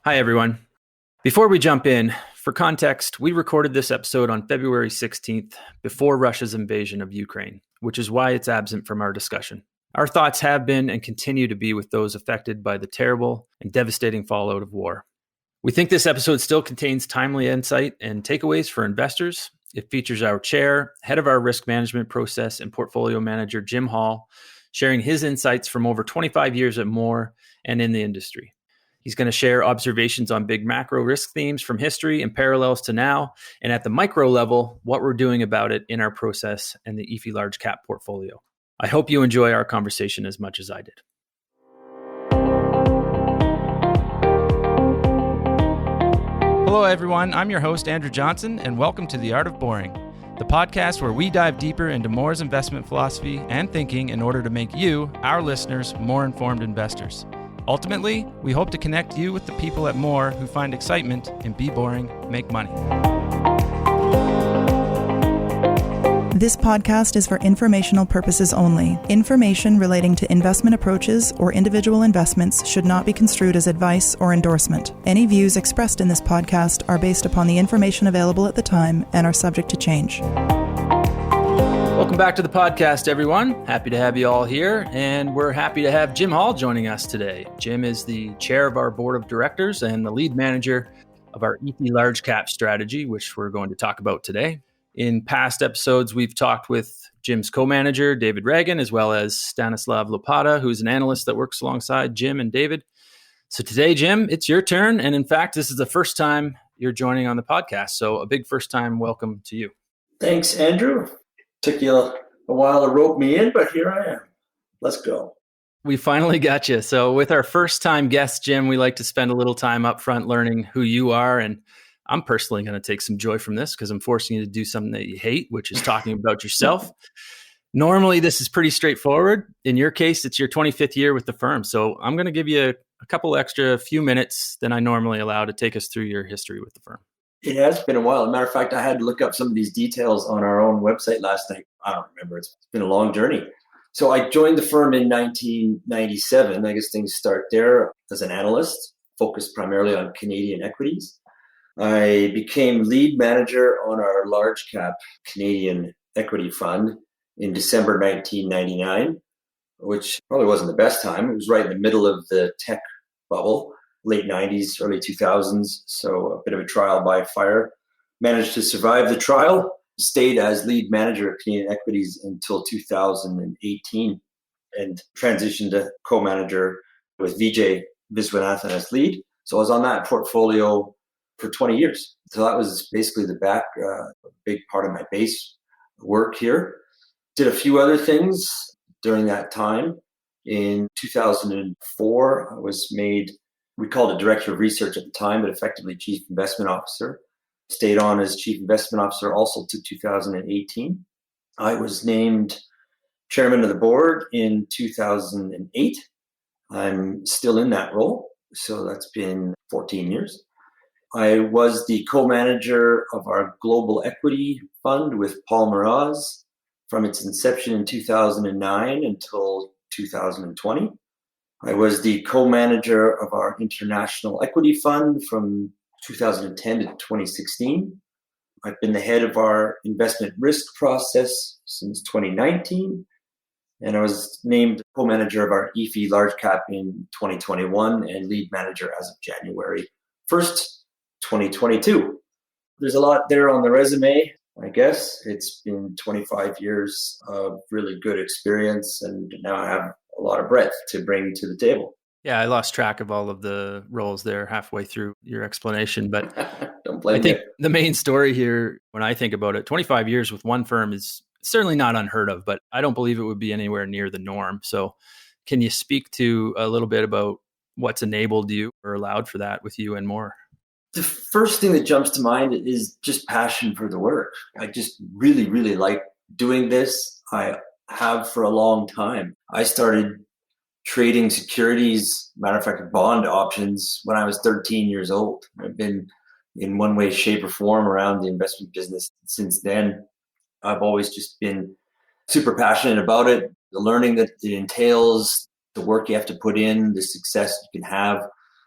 Hi, everyone. Before we jump in, for context, we recorded this episode on February 16th before Russia's invasion of Ukraine, which is why it's absent from our discussion. Our thoughts have been and continue to be with those affected by the terrible and devastating fallout of war. We think this episode still contains timely insight and takeaways for investors. It features our chair, head of our risk management process, and portfolio manager, Jim Hall, sharing his insights from over 25 years at Mawer and in the industry. He's going to share observations on big macro risk themes from history and parallels to now, and at the micro level, what we're doing about it in our process and the Efe large cap portfolio. I hope you enjoy our conversation as much as I did. Hello, everyone. I'm your host, Andrew Johnson, and welcome to The Art of Boring, the podcast where we dive deeper into Mawer's investment philosophy and thinking in order to make you, our listeners, more informed investors. Ultimately, we hope to connect you with the people at Mawer who find excitement in be boring, make money. This podcast is for informational purposes only. Information relating to investment approaches or individual investments should not be construed as advice or endorsement. Any views expressed in this podcast are based upon the information available at the time and are subject to change. Welcome back to the podcast, everyone. Happy to have you all here, and we're happy to have Jim Hall joining us today. Jim is the chair of our board of directors and the lead manager of our Efe large cap strategy, which we're going to talk about today. In past episodes, we've talked with Jim's co-manager, David Reagan, as well as Stanislav Lopata, who's an analyst that works alongside Jim and David. So today, Jim, it's your turn. And in fact, this is the first time you're joining on the podcast. So a big first time welcome to you. Thanks, Andrew. Took you a while to rope me in, but here I am. Let's go. We finally got you. So with our first time guest, Jim, we like to spend a little time up front learning who you are. And I'm personally going to take some joy from this because I'm forcing you to do something that you hate, which is talking about yourself. Normally, this is pretty straightforward. In your case, it's your 25th year with the firm. So I'm going to give you a couple extra few minutes than I normally allow to take us through your history with the firm. It has been a while. As a matter of fact, I had to look up some of these details on our own website last night. I don't remember. It's been a long journey. So I joined the firm in 1997. I guess things start there as an analyst, focused primarily on Canadian equities. I became lead manager on our large cap Canadian equity fund in December 1999, which probably wasn't the best time. It was right in the middle of the tech bubble. Late 90s, early 2000s, so a bit of a trial by fire. Managed to survive the trial, stayed as lead manager of Canadian equities until 2018, and transitioned to co-manager with Vijay Viswanathan as lead. So I was on that portfolio for 20 years. So that was basically a big part of my base work here. Did a few other things during that time. In 2004, I was made, we called it director of research at the time, but effectively chief investment officer. Stayed on as chief investment officer also to 2018. I was named chairman of the board in 2008. I'm still in that role, so that's been 14 years. I was the co-manager of our global equity fund with Paul Miraz from its inception in 2009 until 2020. I was the co-manager of our international equity fund from 2010 to 2016. I've been the head of our investment risk process since 2019. And I was named co-manager of our Efe large cap in 2021 and lead manager as of January 1st, 2022. There's a lot there on the resume, I guess. It's been 25 years of really good experience, and now I have a lot of breadth to bring to the table. Yeah, I lost track of all of the roles there halfway through your explanation, but Don't blame I think me. the main story here, when I think about it, 25 years with one firm is certainly not unheard of, but I don't believe it would be anywhere near the norm. So can you speak to a little bit about what's enabled you or allowed for that with you and Mawer? The first thing that jumps to mind is just passion for the work. I just really, really like doing this. I have for a long time. I started trading securities, matter of fact, bond options when I was 13 years old. I've been in one way, shape, or form around the investment business since then. I've always just been super passionate about it, the learning that it entails, the work you have to put in, the success you can have.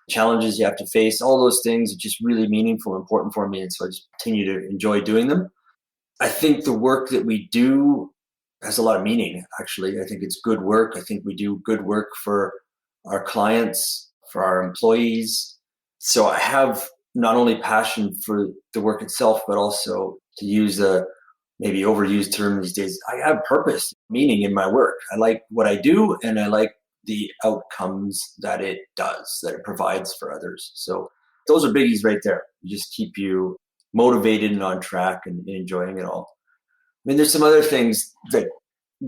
challenges you have to face, all those things are just really meaningful and important for me. And so I just continue to enjoy doing them. I think the work that we do has a lot of meaning, actually. I think it's good work. I think we do good work for our clients, for our employees. So I have not only passion for the work itself, but also, to use a maybe overused term these days, I have purpose, meaning in my work. I like what I do, and I like the outcomes that it does, that it provides for others. So those are biggies right there. Just keep you motivated and on track and enjoying it all. I mean, there's some other things that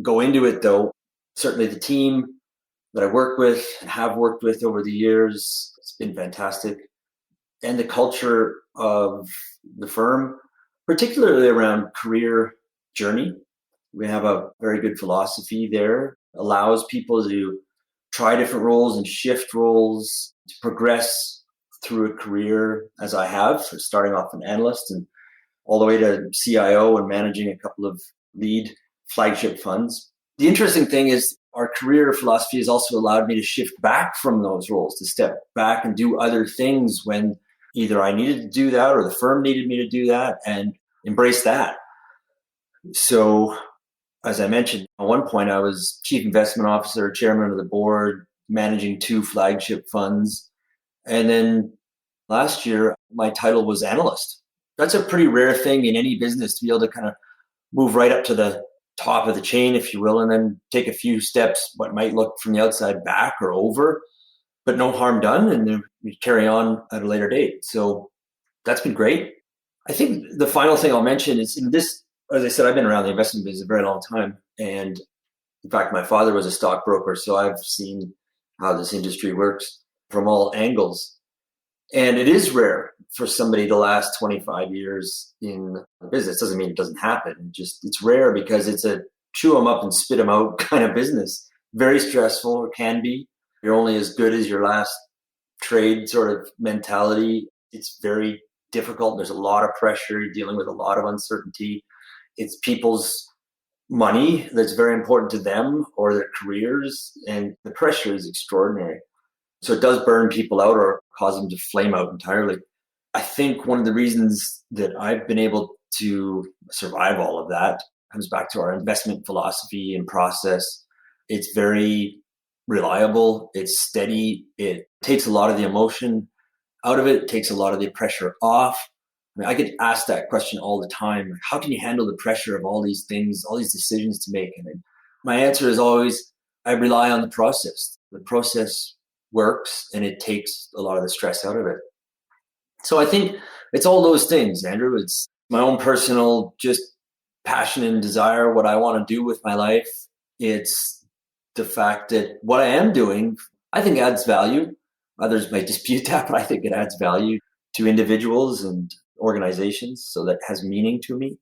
go into it, though. Certainly the team that I work with and have worked with over the years, it's been fantastic. And the culture of the firm, particularly around career journey. We have a very good philosophy there, allows people to try different roles and shift roles, to progress through a career as I have, so starting off an analyst and all the way to CIO and managing a couple of lead flagship funds. The interesting thing is our career philosophy has also allowed me to shift back from those roles, to step back and do other things when either I needed to do that or the firm needed me to do that, and embrace that. So, as I mentioned, at one point I was chief investment officer, chairman of the board, managing 2 flagship funds. And then last year, my title was analyst. That's a pretty rare thing in any business, to be able to kind of move right up to the top of the chain, if you will, and then take a few steps, what might look from the outside back or over, but no harm done, and then we carry on at a later date. So that's been great. I think the final thing I'll mention is, in this, as I said, I've been around the investment business a very long time. And in fact, my father was a stockbroker, so I've seen how this industry works from all angles. And it is rare for somebody to last 25 years in the business. Doesn't mean it doesn't happen. It's rare because it's a chew them up and spit them out kind of business. Very stressful, or can be. You're only as good as your last trade sort of mentality. It's very difficult. There's a lot of pressure. You're dealing with a lot of uncertainty. It's people's money that's very important to them, or their careers, and the pressure is extraordinary. So it does burn people out or cause them to flame out entirely. I think one of the reasons that I've been able to survive all of that comes back to our investment philosophy and process. It's very reliable. It's steady. It takes a lot of the emotion out of it, takes a lot of the pressure off. I mean, I get asked that question all the time. How can you handle the pressure of all these things, all these decisions to make? And my answer is always, I rely on the process. The process works, and it takes a lot of the stress out of it. So I think it's all those things, Andrew. It's my own personal just passion and desire, what I want to do with my life. It's the fact that what I am doing, I think adds value. Others might dispute that, but I think it adds value to individuals and organizations, so that has meaning to me.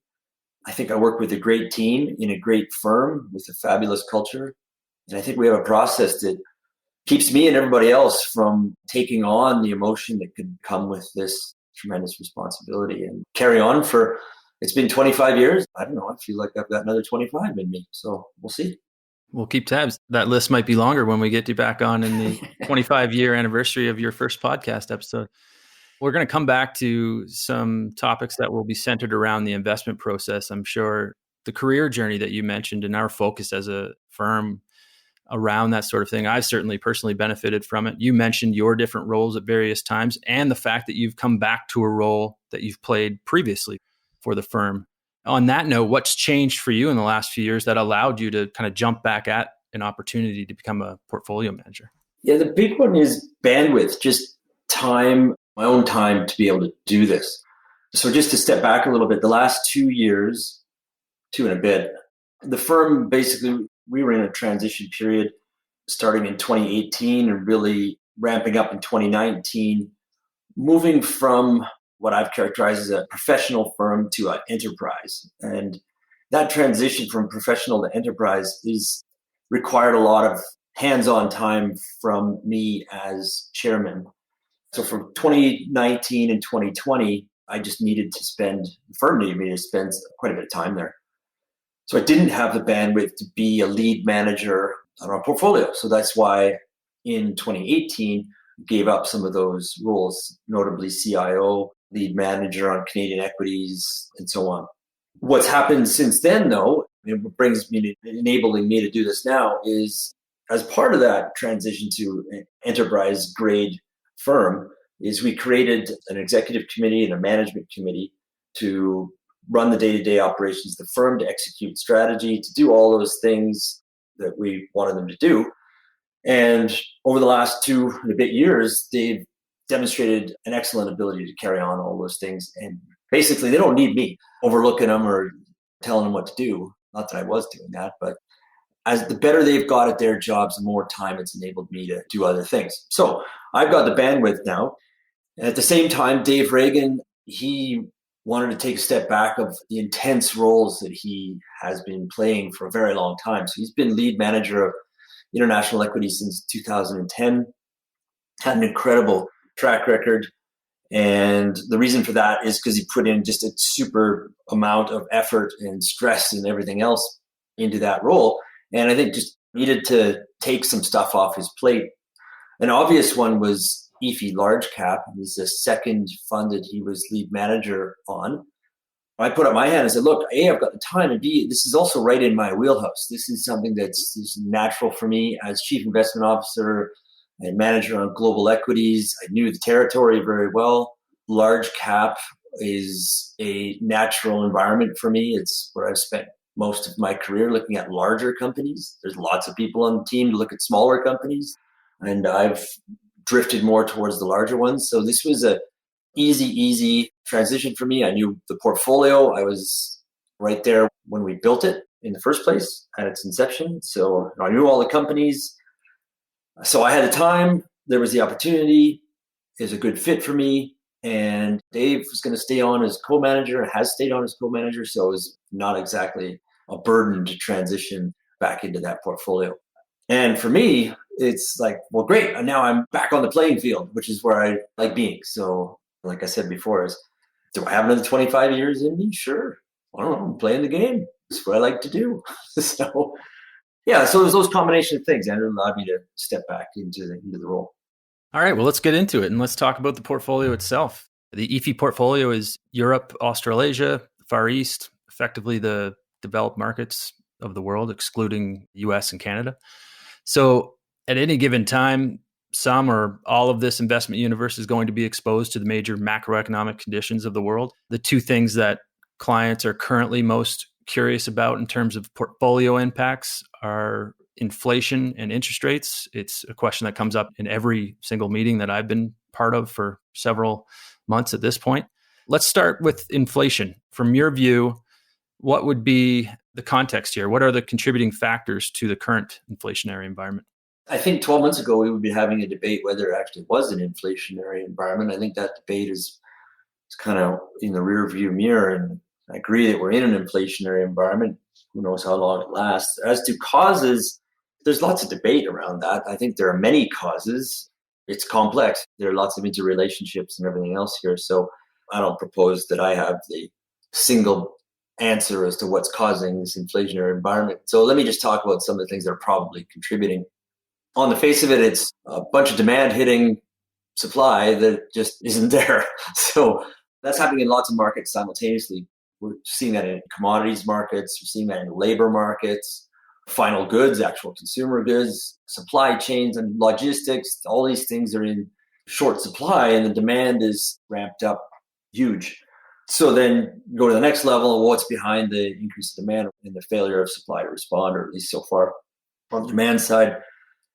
I think I work with a great team in a great firm with a fabulous culture. And I think we have a process that keeps me and everybody else from taking on the emotion that could come with this tremendous responsibility, and carry on for, it's been 25 years. I don't know. I feel like I've got another 25 in me. So we'll see. We'll keep tabs. That list might be longer when we get you back on in the 25-year anniversary of your first podcast episode. We're going to come back to some topics that will be centered around the investment process. I'm sure the career journey that you mentioned and our focus as a firm around that sort of thing, I've certainly personally benefited from it. You mentioned your different roles at various times, and the fact that you've come back to a role that you've played previously for the firm. On that note, what's changed for you in the last few years that allowed you to kind of jump back at an opportunity to become a portfolio manager? Yeah, the big one is bandwidth, just time, my own time to be able to do this. So just to step back a little bit, the last 2 years, 2 and a bit, the firm basically, we were in a transition period starting in 2018 and really ramping up in 2019, moving from what I've characterized as a professional firm to an enterprise. And that transition from professional to enterprise is required a lot of hands-on time from me as chairman. So from 2019 and 2020, I just needed to spend, the firm needed me to spend quite a bit of time there. So I didn't have the bandwidth to be a lead manager on our portfolio. So that's why in 2018, gave up some of those roles, notably CIO, lead manager on Canadian equities, and so on. What's happened since then, though, and what brings me to enabling me to do this now is as part of that transition to an enterprise grade firm is we created an executive committee and a management committee to run the day-to-day operations of the firm, to execute strategy, to do all those things that we wanted them to do. And over the last 2 and a bit years, they've demonstrated an excellent ability to carry on all those things. And basically, they don't need me overlooking them or telling them what to do. Not that I was doing that, but as the better they've got at their jobs, the more time it's enabled me to do other things. So I've got the bandwidth now. At the same time, Dave Reagan, he wanted to take a step back of the intense roles that he has been playing for a very long time. So he's been lead manager of international equity since 2010, had an incredible track record. And the reason for that is because he put in just a super amount of effort and stress and everything else into that role. And I think just needed to take some stuff off his plate. An obvious one was Efe Large Cap. It was the second fund that he was lead manager on. I put up my hand and said, look, A, I've got the time, and B, this is also right in my wheelhouse. This is something that's natural for me as chief investment officer and manager on global equities. I knew the territory very well. Large cap is a natural environment for me. It's where I've spent most of my career looking at larger companies. There's lots of people on the team to look at smaller companies, and I've drifted more towards the larger ones. So this was a easy transition for me. I knew the portfolio. I was right there when we built it in the first place at its inception. So I knew all the companies. So I had the time. There was the opportunity. It was a good fit for me. And Dave was going to stay on as co-manager, has stayed on as co-manager. So it was not exactly a burden to transition back into that portfolio. And for me, it's like, well, great. And now I'm back on the playing field, which is where I like being. So like I said before, is do I have another 25 years in me? Sure. I don't know. I'm playing the game. That's what I like to do. So yeah, so there's those combination of things, and it allowed me to step back into the role. All right, well, let's get into it and let's talk about the portfolio itself. The Efe Portfolio is Europe, Australasia, Far East, effectively the developed markets of the world, excluding US and Canada. So at any given time, some or all of this investment universe is going to be exposed to the major macroeconomic conditions of the world. The two things that clients are currently most curious about in terms of portfolio impacts are inflation and interest rates. It's a question that comes up in every single meeting that I've been part of for several months at this point. Let's start with inflation. From your view, what would be the context here? What are the contributing factors to the current inflationary environment? I think 12 months ago, we would be having a debate whether it actually was an inflationary environment. I think that debate is kind of in the rear view mirror. And I agree that we're in an inflationary environment. Who knows how long it lasts. As to causes, there's lots of debate around that. I think there are many causes. It's complex. There are lots of interrelationships and everything else here. So I don't propose that I have the single answer as to what's causing this inflationary environment. So let me just talk about some of the things that are probably contributing. On the face of it, it's a bunch of demand hitting supply that just isn't there. So that's happening in lots of markets simultaneously. We're seeing that in commodities markets. We're seeing that in labor markets, final goods, actual consumer goods, supply chains and logistics. All these things are in short supply and the demand is ramped up huge. So then go to the next level of what's behind the increase in demand and the failure of supply to respond, or at least so far. On the demand side,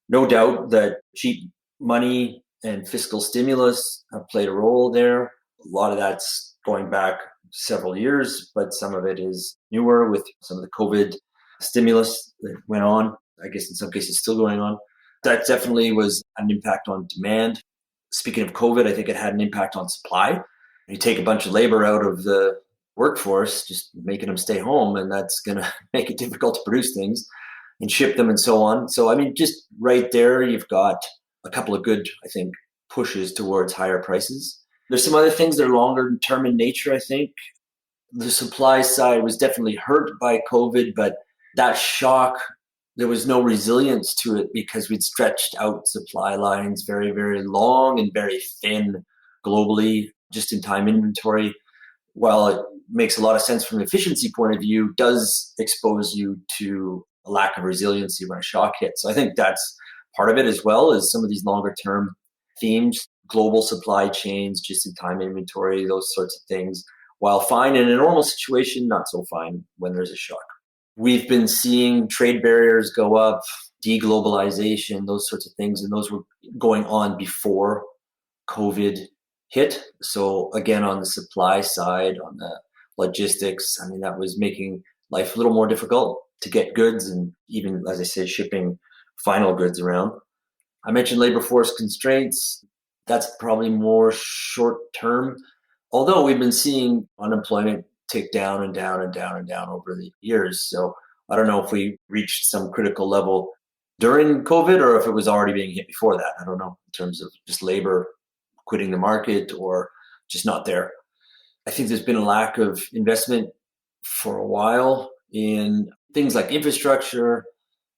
no doubt that cheap money and fiscal stimulus have played a role there. A lot of that's going back several years, but some of it is newer with some of the COVID stimulus that went on. I guess in some cases still going on. That definitely was an impact on demand. Speaking of COVID, I think it had an impact on supply. You take a bunch of labor out of the workforce, just making them stay home, and that's going to make it difficult to produce things and ship them and so on. So, I mean, just right there, you've got a couple of good, I think, pushes towards higher prices. There's some other things that are longer term in nature, I think. The supply side was definitely hurt by COVID, but that shock there was no resilience to it because we'd stretched out supply lines very, very long and very thin globally, just in time inventory. While it makes a lot of sense from an efficiency point of view, does expose you to a lack of resiliency when a shock hits. So I think that's part of it, as well as some of these longer term themes, global supply chains, just in time inventory, those sorts of things. While fine in a normal situation, not so fine when there's a shock. We've been seeing trade barriers go up, deglobalization, those sorts of things, and those were going on before COVID hit. So again, on the supply side, on the logistics, I mean, that was making life a little more difficult to get goods and even, as I say, shipping final goods around. I mentioned labor force constraints. That's probably more short term, although we've been seeing unemployment tick down and down and down and down over the years. So I don't know if we reached some critical level during COVID or if it was already being hit before that. I don't know, in terms of just labor quitting the market or just not there. I think there's been a lack of investment for a while in things like infrastructure,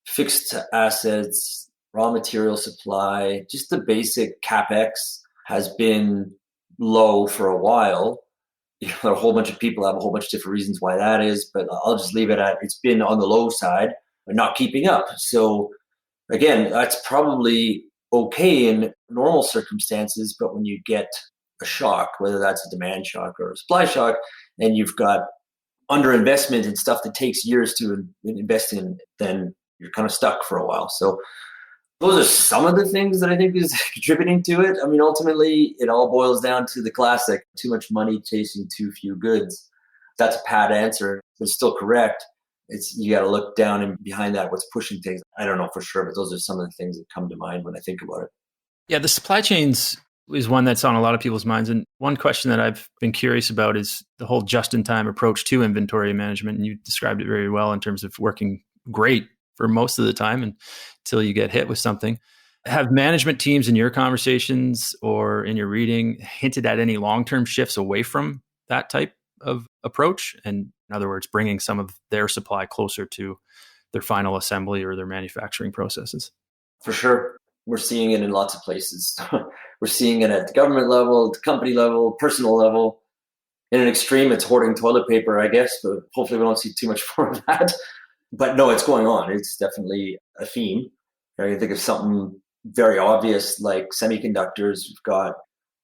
fixed assets, raw material supply, just the basic CapEx has been low for a while. A whole bunch of people have a whole bunch of different reasons why that is, but I'll just leave it at it's been on the low side and not keeping up. So again, that's probably okay in normal circumstances, but when you get a shock, whether that's a demand shock or a supply shock, and you've got underinvestment in stuff that takes years to invest in, then you're kind of stuck for a while. So those are some of the things that I think is contributing to it. I mean, ultimately, it all boils down to the classic, too much money chasing too few goods. That's a pat answer, but it's still correct. You got to look down and behind that, what's pushing things. I don't know for sure, but those are some of the things that come to mind when I think about it. Yeah, the supply chains is one that's on a lot of people's minds. And one question that I've been curious about is the whole just-in-time approach to inventory management. And you described it very well in terms of working great for most of the time until you get hit with something. Have management teams in your conversations or in your reading hinted at any long-term shifts away from that type of approach? And in other words, bringing some of their supply closer to their final assembly or their manufacturing processes? For sure. We're seeing it in lots of places. We're seeing it at the government level, the company level, personal level. In an extreme, it's hoarding toilet paper, I guess, but hopefully we don't see too much more of that. But no, it's going on. It's definitely a theme. I can think of something very obvious like semiconductors. We've got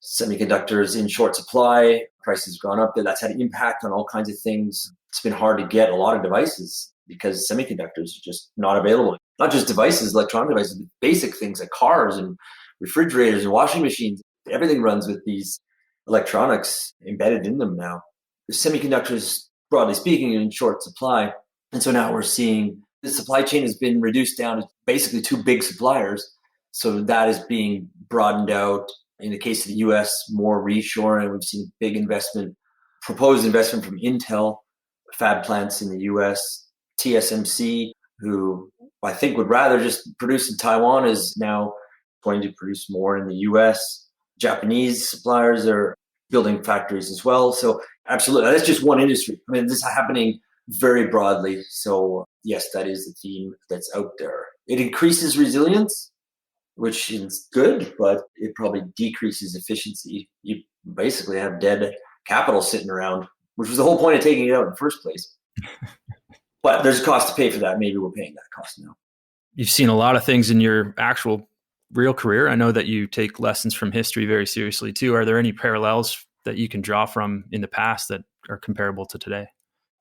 semiconductors in short supply. Prices have gone up. That's had an impact on all kinds of things. It's been hard to get a lot of devices because semiconductors are just not available. Not just devices, electronic devices, but basic things like cars and refrigerators and washing machines. Everything runs with these electronics embedded in them now. The semiconductors, broadly speaking, are in short supply. And so now we're seeing the supply chain has been reduced down to basically two big suppliers. So that is being broadened out. In the case of the US, more reshoring. We've seen big investment, proposed investment from Intel, fab plants in the US. TSMC, who I think would rather just produce in Taiwan, is now going to produce more in the US. Japanese suppliers are building factories as well. So absolutely, that's just one industry. I mean, this is happening very broadly. So yes, that is the theme that's out there. It increases resilience, which is good, but it probably decreases efficiency. You basically have dead capital sitting around, which was the whole point of taking it out in the first place. But there's a cost to pay for that. Maybe we're paying that cost now. You've seen a lot of things in your actual real career. I know that you take lessons from history very seriously too. Are there any parallels that you can draw from in the past that are comparable to today?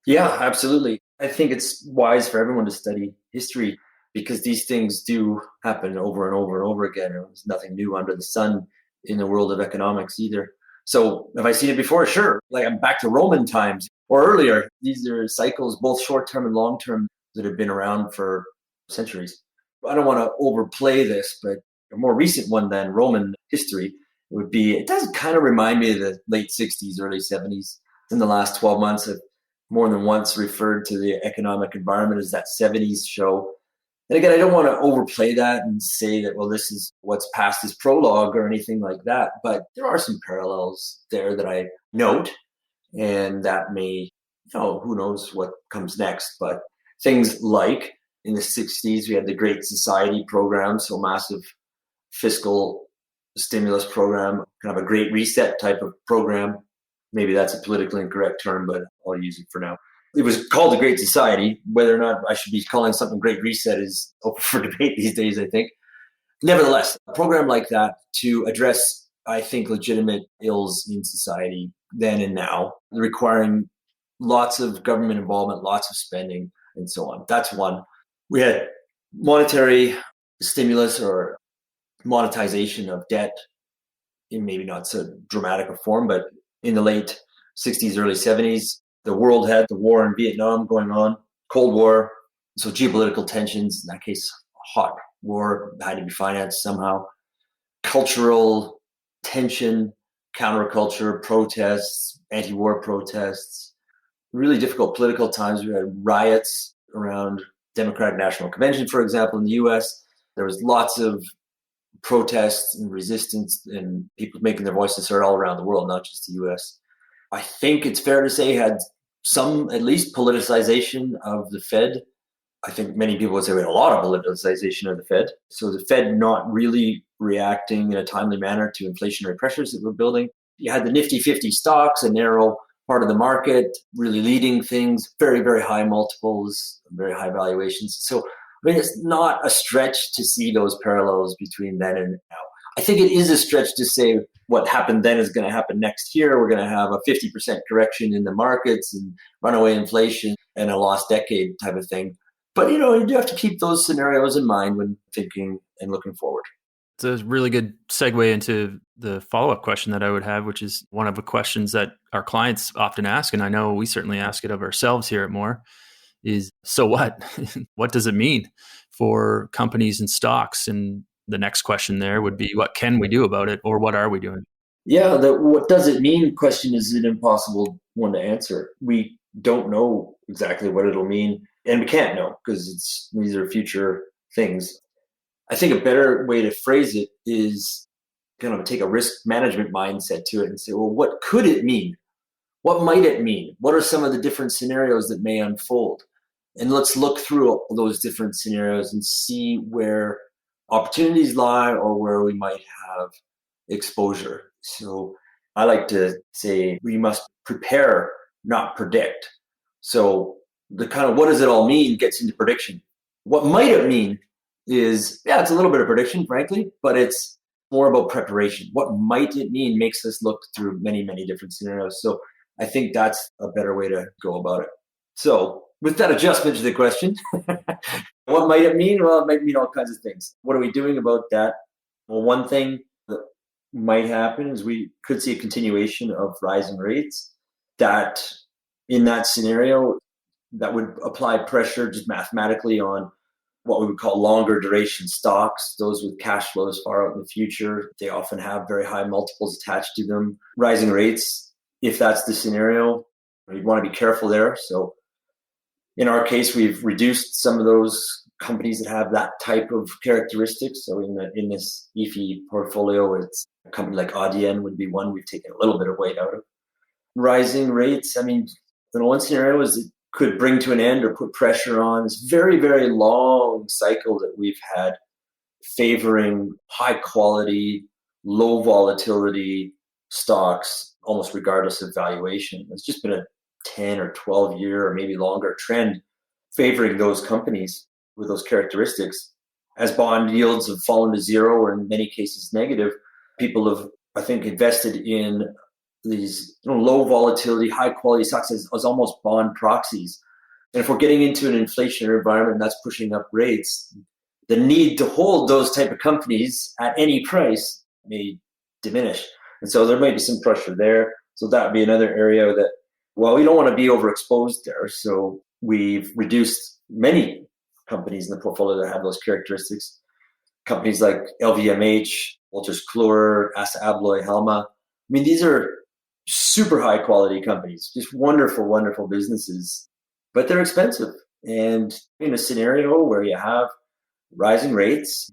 Yeah, absolutely. I think it's wise for everyone to study history because these things do happen over and over and over again. There's nothing new under the sun in the world of economics either. So have I seen it before? Sure. Like I'm back to Roman times or earlier. These are cycles, both short-term and long-term, that have been around for centuries. I don't want to overplay this, but a more recent one than Roman history would be, it does kind of remind me of the late 60s, early 70s. In the last 12 months, I've more than once referred to the economic environment as that 70s show. And again, I don't want to overplay that and say that, well, this is what's past as prologue or anything like that. But there are some parallels there that I note, and that may, who knows what comes next. But things like In the 60s, we had the Great Society program, so massive fiscal stimulus program, kind of a Great Reset type of program. Maybe that's a politically incorrect term, but I'll use it for now. It was called the Great Society. Whether or not I should be calling something Great Reset is open for debate these days, I think. Nevertheless, a program like that to address, I think, legitimate ills in society then and now, requiring lots of government involvement, lots of spending, and so on. That's one. We had monetary stimulus or monetization of debt in maybe not so dramatic a form, but in the late 60s, early 70s, the world had the war in Vietnam going on, Cold War, so geopolitical tensions, in that case, hot war had to be financed somehow. Cultural tension, counterculture, protests, anti-war protests, really difficult political times. We had riots around Democratic National Convention, for example, in the US. There was lots of protests and resistance and people making their voices heard all around the world, not just the US. I think it's fair to say had some, at least, politicization of the Fed. I think many people would say we had a lot of politicization of the Fed. So the Fed not really reacting in a timely manner to inflationary pressures that we're building. You had the nifty 50 stocks, a narrow part of the market, really leading things, very, very high multiples, very high valuations. So, I mean, it's not a stretch to see those parallels between then and now. I think it is a stretch to say what happened then is going to happen next year. We're going to have a 50% correction in the markets and runaway inflation and a lost decade type of thing. But, you do have to keep those scenarios in mind when thinking and looking forward. It's a really good segue into the follow-up question that I would have, which is one of the questions that our clients often ask, and I know we certainly ask it of ourselves here at Mawer, is, so what? What does it mean for companies and stocks? And the next question there would be, what can we do about it, or what are we doing? Yeah, the what does it mean question is an impossible one to answer. We don't know exactly what it'll mean, and we can't know because these are future things. I think a better way to phrase it is kind of take a risk management mindset to it and say, well, what could it mean? What might it mean? What are some of the different scenarios that may unfold? And let's look through all those different scenarios and see where opportunities lie or where we might have exposure. So I like to say we must prepare, not predict. So the kind of what does it all mean gets into prediction. What might it mean is, it's a little bit of prediction, frankly, but it's more about preparation. What might it mean makes us look through many, many different scenarios. So I think that's a better way to go about it. So with that adjustment to the question, what might it mean? Well, it might mean all kinds of things. What are we doing about that? Well, one thing that might happen is we could see a continuation of rising rates. That in that scenario, that would apply pressure just mathematically on what we would call longer duration stocks, those with cash flows far out in the future. They often have very high multiples attached to them. Rising rates, if that's the scenario, you'd want to be careful there. So in our case, we've reduced some of those companies that have that type of characteristics. So in this Efe portfolio, it's a company like ADN would be one we've taken a little bit of weight out of. Rising rates, I mean, the one scenario is it could bring to an end or put pressure on this very, very long cycle that we've had favoring high quality, low volatility stocks, almost regardless of valuation. It's just been a 10 or 12 year or maybe longer trend favoring those companies with those characteristics. As bond yields have fallen to zero or in many cases negative, people have, I think, invested in these low volatility, high quality stocks as almost bond proxies. And if we're getting into an inflationary environment that's pushing up rates, the need to hold those type of companies at any price may diminish. And so there might be some pressure there. So that would be another area that, well, we don't want to be overexposed there. So we've reduced many companies in the portfolio that have those characteristics. Companies like LVMH, Wolters Kluwer, Assa Abloy, Helma. I mean, these are super high quality companies, just wonderful, wonderful businesses, but they're expensive. And in a scenario where you have rising rates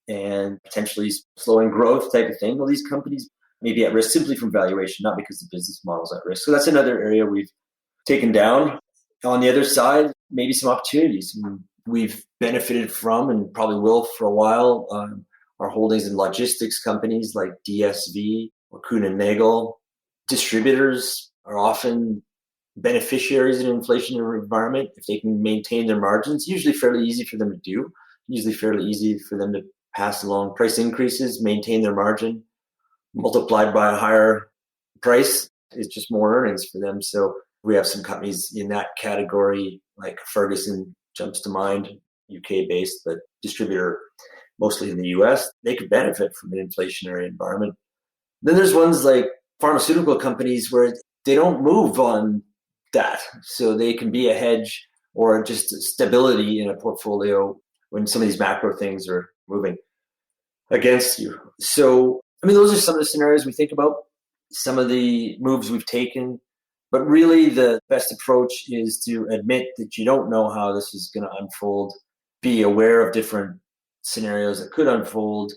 and potentially slowing growth type of thing, well, these companies may be at risk simply from valuation, not because the business model is at risk. So that's another area we've taken down. On the other side, maybe some opportunities. we've benefited from and probably will for a while are holdings in logistics companies like DSV or Kuehne & Nagel. Distributors are often beneficiaries in an inflationary environment if they can maintain their margins. Usually fairly easy for them to do. Usually fairly easy for them to pass along price increases, maintain their margin, multiplied by a higher price. It's just more earnings for them. So we have some companies in that category, like Ferguson jumps to mind, UK based, but distributor mostly in the US. They could benefit from an inflationary environment. Then there's ones like pharmaceutical companies where they don't move on that. So they can be a hedge or just stability in a portfolio when some of these macro things are moving against you. So, I mean, those are some of the scenarios we think about, some of the moves we've taken. But really, the best approach is to admit that you don't know how this is going to unfold. Be aware of different scenarios that could unfold.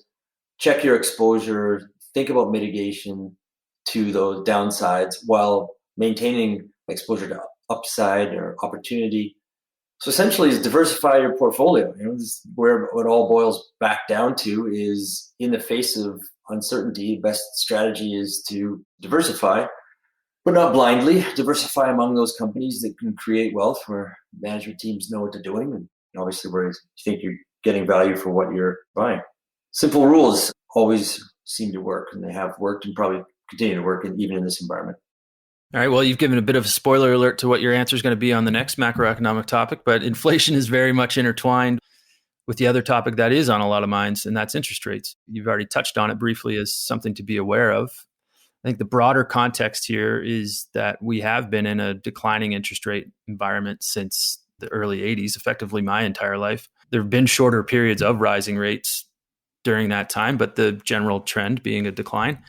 Check your exposure. Think about mitigation to those downsides while maintaining exposure to upside or opportunity. So essentially, is diversify your portfolio. This is where it all boils back down to is in the face of uncertainty, best strategy is to diversify, but not blindly. Diversify among those companies that can create wealth where management teams know what they're doing. And obviously where you think you're getting value for what you're buying. Simple rules always seem to work, and they have worked and probably continue to work even in this environment. All right. Well, you've given a bit of a spoiler alert to what your answer is going to be on the next macroeconomic topic, but inflation is very much intertwined with the other topic that is on a lot of minds, and that's interest rates. You've already touched on it briefly as something to be aware of. I think the broader context here is that we have been in a declining interest rate environment since the early 80s, effectively my entire life. There have been shorter periods of rising rates during that time, but the general trend being a decline.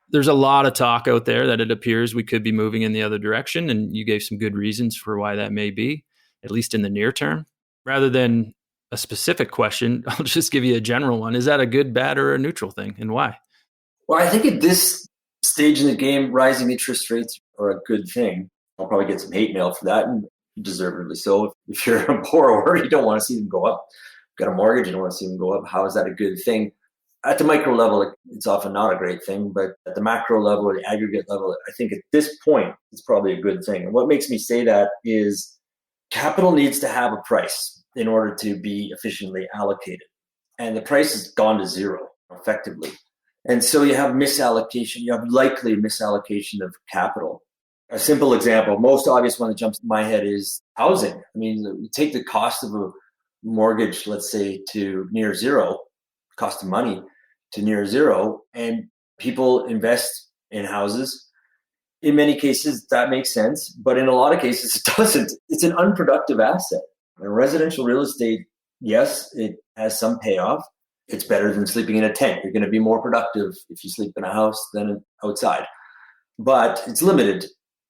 There's a lot of talk out there that it appears we could be moving in the other direction, and you gave some good reasons for why that may be, at least in the near term. Rather than a specific question, I'll just give you a general one. Is that a good, bad, or a neutral thing, and why? Well, I think at this stage in the game, rising interest rates are a good thing. I'll probably get some hate mail for that, and deservedly so. If you're a borrower, you don't want to see them go up. Got a mortgage, you don't want to see them go up. How is that a good thing? At the micro level, it's often not a great thing, but at the macro level or the aggregate level, I think at this point, it's probably a good thing. And what makes me say that is capital needs to have a price in order to be efficiently allocated. And the price has gone to zero, effectively. And so you have misallocation, you have likely misallocation of capital. A simple example, most obvious one that jumps to my head is housing. I mean, you take the cost of a mortgage, let's say, to near zero, cost of money to near zero, and people invest in houses. In many cases, that makes sense, but in a lot of cases, it doesn't. It's an unproductive asset. And residential real estate, yes, it has some payoff. It's better than sleeping in a tent. You're going to be more productive if you sleep in a house than outside, but it's limited.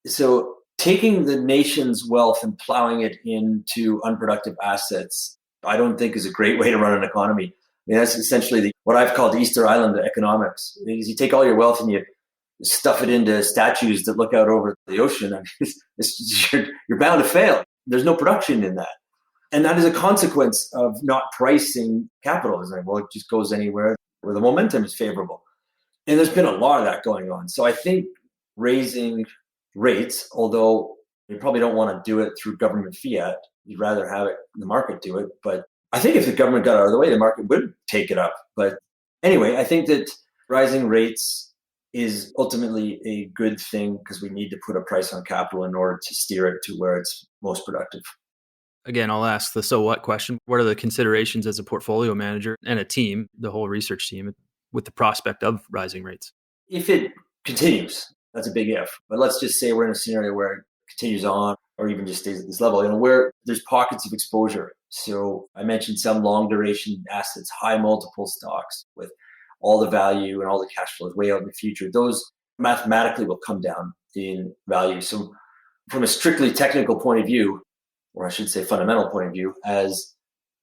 So taking the nation's wealth and plowing it into unproductive assets, I don't think is a great way to run an economy. I mean, that's essentially what I've called the Easter Island economics. Is you take all your wealth and you stuff it into statues that look out over the ocean. I mean, you're bound to fail. There's no production in that. And that is a consequence of not pricing capital. It's like, well, it just goes anywhere where the momentum is favorable. And there's been a lot of that going on. So I think raising rates, although you probably don't want to do it through government fiat, you'd rather have the market do it. But I think if the government got out of the way, the market would take it up. But anyway, I think that rising rates is ultimately a good thing because we need to put a price on capital in order to steer it to where it's most productive. Again, I'll ask the so what question. What are the considerations as a portfolio manager and a team, the whole research team, with the prospect of rising rates? If it continues, that's a big if. But let's just say we're in a scenario where it continues on or even just stays at this level, where there's pockets of exposure. So I mentioned some long duration assets, high multiple stocks with all the value and all the cash flows way out in the future. Those mathematically will come down in value. So from a strictly technical point of view, or I should say fundamental point of view, as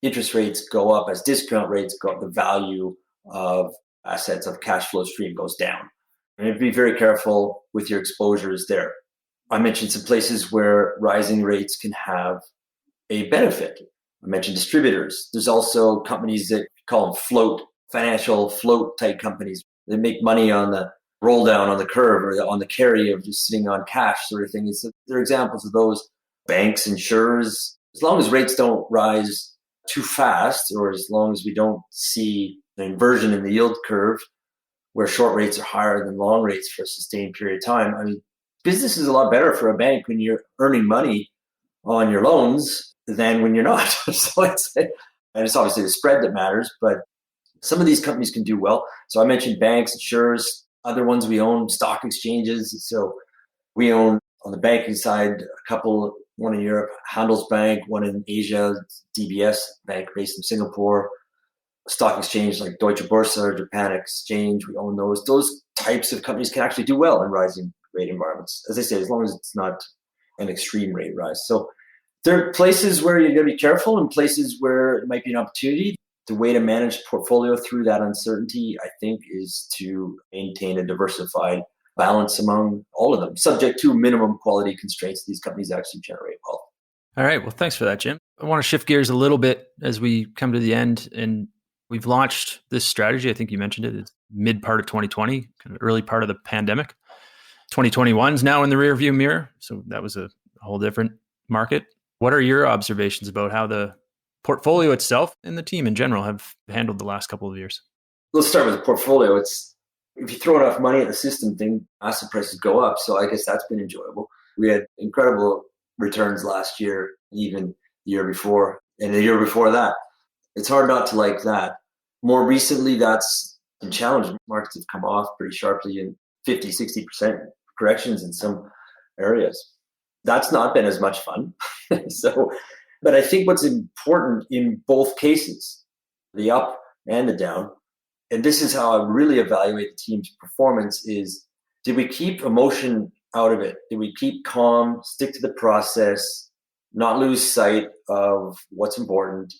interest rates go up, as discount rates go up, the value of assets of cash flow stream goes down. And be very careful with your exposures there. I mentioned some places where rising rates can have a benefit. I mentioned distributors. There's also companies that call them financial float type companies. They make money on the roll down on the curve or on the carry of just sitting on cash sort of thing. There are examples of those. Banks, insurers, as long as rates don't rise too fast, or as long as we don't see an inversion in the yield curve where short rates are higher than long rates for a sustained period of time. I mean, business is a lot better for a bank when you're earning money on your loans than when you're not. And it's obviously the spread that matters, but some of these companies can do well. So I mentioned banks, insurers, other ones we own, stock exchanges. So we own on the banking side a couple, one in Europe, Handelsbank, one in Asia, DBS Bank based in Singapore, stock exchange like Deutsche Börse or Japan Exchange. We own those. Those types of companies can actually do well in rising rate environments. As I say, as long as it's not an extreme rate rise. So there are places where you're going to be careful and places where it might be an opportunity. The way to manage portfolio through that uncertainty, I think, is to maintain a diversified balance among all of them, subject to minimum quality constraints these companies actually generate wealth. All right. Well, thanks for that, Jim. I want to shift gears a little bit as we come to the end. And we've launched this strategy. I think you mentioned it. It's mid part of 2020, kind of early part of the pandemic. 2021 is now in the rearview mirror. So that was a whole different market. What are your observations about how the portfolio itself and the team in general have handled the last couple of years? Let's start with the portfolio. If you throw enough money at the system, asset prices go up. So I guess that's been enjoyable. We had incredible returns last year, even the year before, and the year before that. It's hard not to like that. More recently, that's been challenged. Markets have come off pretty sharply in 50, 60% corrections in some areas. That's not been as much fun. But I think what's important in both cases, the up and the down, and this is how I really evaluate the team's performance, is did we keep emotion out of it? Did we keep calm, stick to the process, not lose sight of what's important?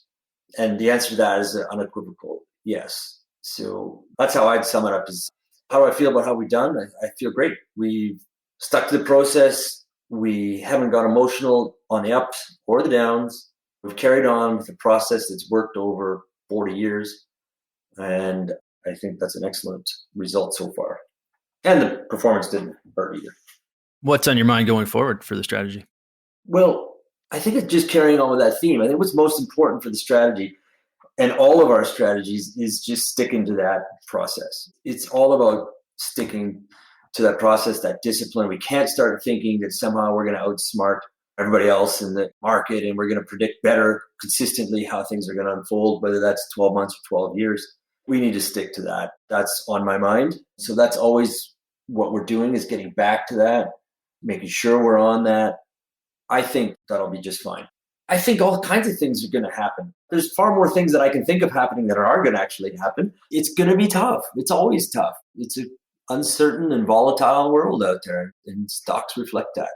And the answer to that is unequivocal yes. So that's how I'd sum it up. Is how do I feel about how we've done? I feel great. We've stuck to the process. We haven't got emotional on the ups or the downs. We've carried on with a process that's worked over 40 years. And I think that's an excellent result so far. And the performance didn't hurt either. What's on your mind going forward for the strategy? Well, I think it's just carrying on with that theme. I think what's most important for the strategy and all of our strategies is just sticking to that process. It's all about sticking to that process, that discipline. We can't start thinking that somehow we're going to outsmart everybody else in the market and we're going to predict better consistently how things are going to unfold, whether that's 12 months or 12 years. We need to stick to that. That's on my mind. So that's always what we're doing, is getting back to that, making sure we're on that. I think that'll be just fine. I think all kinds of things are going to happen. There's far more things that I can think of happening that are going to actually happen. It's going to be tough. It's always tough. It's an uncertain and volatile world out there, and stocks reflect that.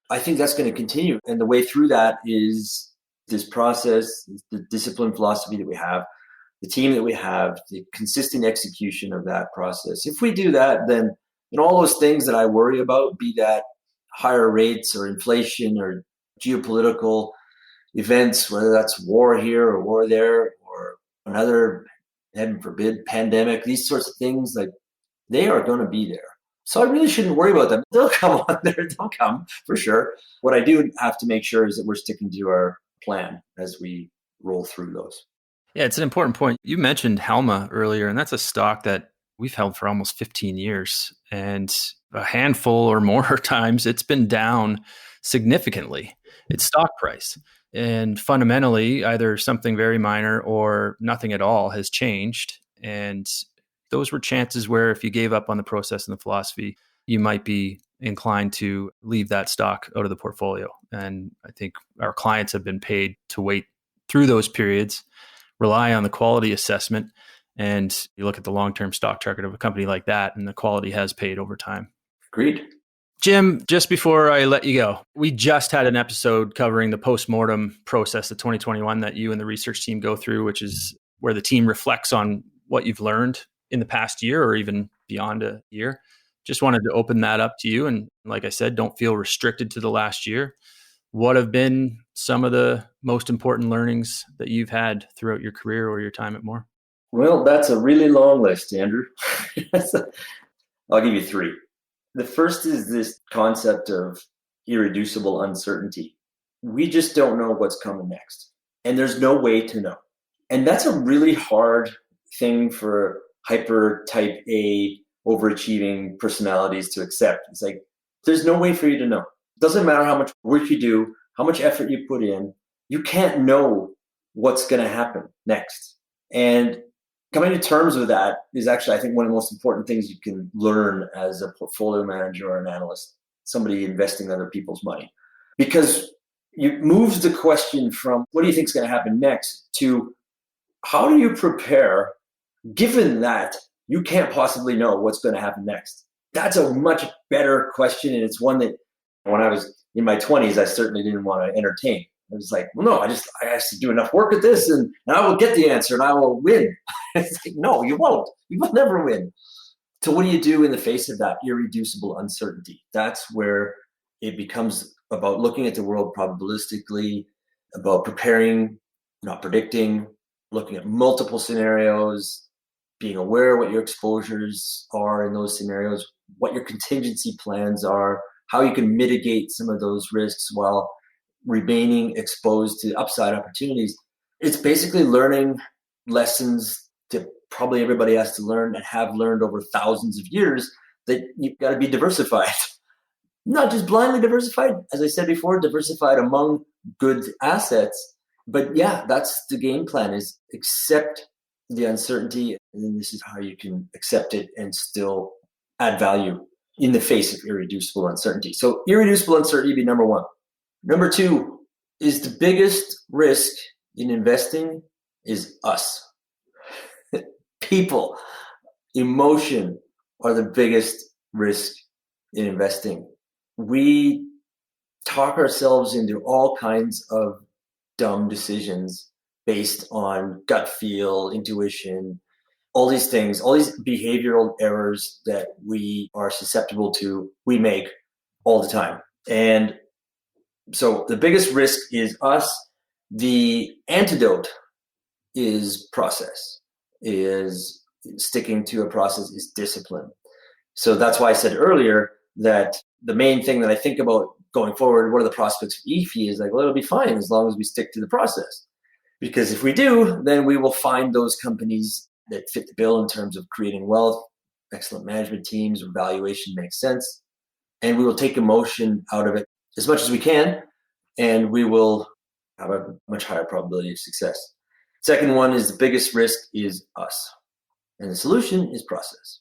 I think that's going to continue. And the way through that is this process, the discipline philosophy that we have, the team that we have, the consistent execution of that process. If we do that, then all those things that I worry about, be that higher rates or inflation or geopolitical events, whether that's war here or war there or another, heaven forbid, pandemic, these sorts of things, like they are going to be there. So I really shouldn't worry about them. They'll come on there. They'll come for sure. What I do have to make sure is that we're sticking to our plan as we roll through those. Yeah, it's an important point. You mentioned Halma earlier, and that's a stock that we've held for almost 15 years. And a handful or more times it's been down significantly, its stock price. And fundamentally, either something very minor or nothing at all has changed. And those were chances where if you gave up on the process and the philosophy, you might be inclined to leave that stock out of the portfolio. And I think our clients have been paid to wait through those periods, rely on the quality assessment, and you look at the long-term stock chart of a company like that, and the quality has paid over time. Agreed. Jim, just before I let you go, we just had an episode covering the postmortem process of 2021 that you and the research team go through, which is where the team reflects on what you've learned in the past year or even beyond a year. Just wanted to open that up to you. And like I said, don't feel restricted to the last year. what have been some of the most important learnings that you've had throughout your career or your time at Mawer? Well, that's a really long list, Andrew. I'll give you three. The first is this concept of irreducible uncertainty. We just don't know what's coming next, and there's no way to know. And that's a really hard thing for hyper type A overachieving personalities to accept. It's like, there's no way for you to know. It doesn't matter how much work you do, how much effort you put in, you can't know what's going to happen next. And coming to terms with that is actually, I think, one of the most important things you can learn as a portfolio manager or an analyst, somebody investing other people's money. Because it moves the question from what do you think is going to happen next to how do you prepare given that you can't possibly know what's going to happen next? That's a much better question. And it's one that when I was in my 20s, I certainly didn't want to entertain. I was like, well, no, I have to do enough work at this and I will get the answer and I will win. It's like, no, you won't. You will never win. So what do you do in the face of that irreducible uncertainty? That's where it becomes about looking at the world probabilistically, about preparing, not predicting, looking at multiple scenarios, being aware what your exposures are in those scenarios, what your contingency plans are, how you can mitigate some of those risks while remaining exposed to upside opportunities. It's basically learning lessons that probably everybody has to learn and have learned over thousands of years, that you've got to be diversified. Not just blindly diversified, as I said before, diversified among good assets. But yeah, that's the game plan, is accept the uncertainty. And then this is how you can accept it and still add value in the face of irreducible uncertainty. So irreducible uncertainty would be number one. Number two is the biggest risk in investing is us. People, emotion are the biggest risk in investing. We talk ourselves into all kinds of dumb decisions based on gut feel, intuition, all these things, all these behavioral errors that we are susceptible to, we make all the time. And so the biggest risk is us. The antidote is process, is sticking to a process, is discipline. So that's why I said earlier that the main thing that I think about going forward, what are the prospects for EAFE, is like, well, it'll be fine as long as we stick to the process. Because if we do, then we will find those companies that fit the bill in terms of creating wealth, excellent management teams, where valuation makes sense. And we will take emotion out of it as much as we can, and we will have a much higher probability of success. Second one is the biggest risk is us. And the solution is process.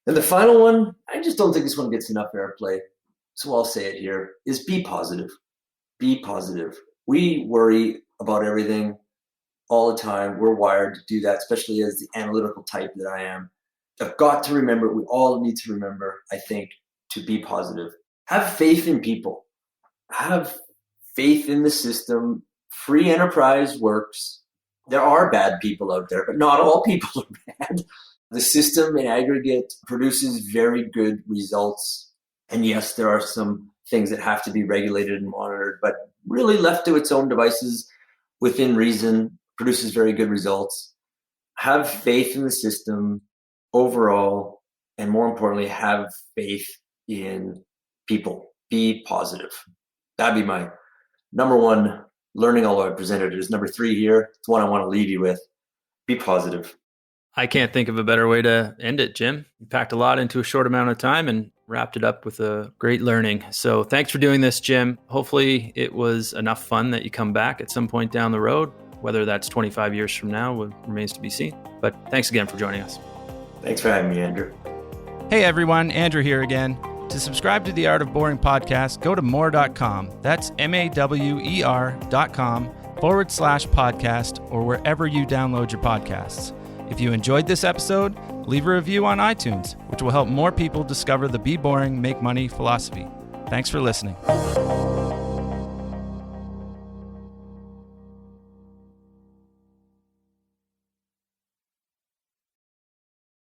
And the final one, I just don't think this one gets enough airplay, so I'll say it here, is be positive. Be positive. We worry about everything all the time. We're wired to do that, especially as the analytical type that I am. I've got to remember, we all need to remember, I think, to be positive. Have faith in people. Have faith in the system. Free enterprise works. There are bad people out there, but not all people are bad. The system in aggregate produces very good results. And yes, there are some things that have to be regulated and monitored, but really left to its own devices within reason, produces very good results. Have faith in the system overall, and more importantly, have faith in people. Be positive. That'd be my number one learning, although I presented it as number three here. It's one I want to leave you with. Be positive. I can't think of a better way to end it, Jim. You packed a lot into a short amount of time and wrapped it up with a great learning. So thanks for doing this, Jim. Hopefully it was enough fun that you come back at some point down the road. Whether that's 25 years from now remains to be seen. But thanks again for joining us. Thanks for having me, Andrew. Hey everyone, Andrew here again. To subscribe to the Art of Boring podcast, go to mawer.com. That's mawer.com/podcast or wherever you download your podcasts. If you enjoyed this episode, leave a review on iTunes, which will help more people discover the Be Boring, Make Money philosophy. Thanks for listening.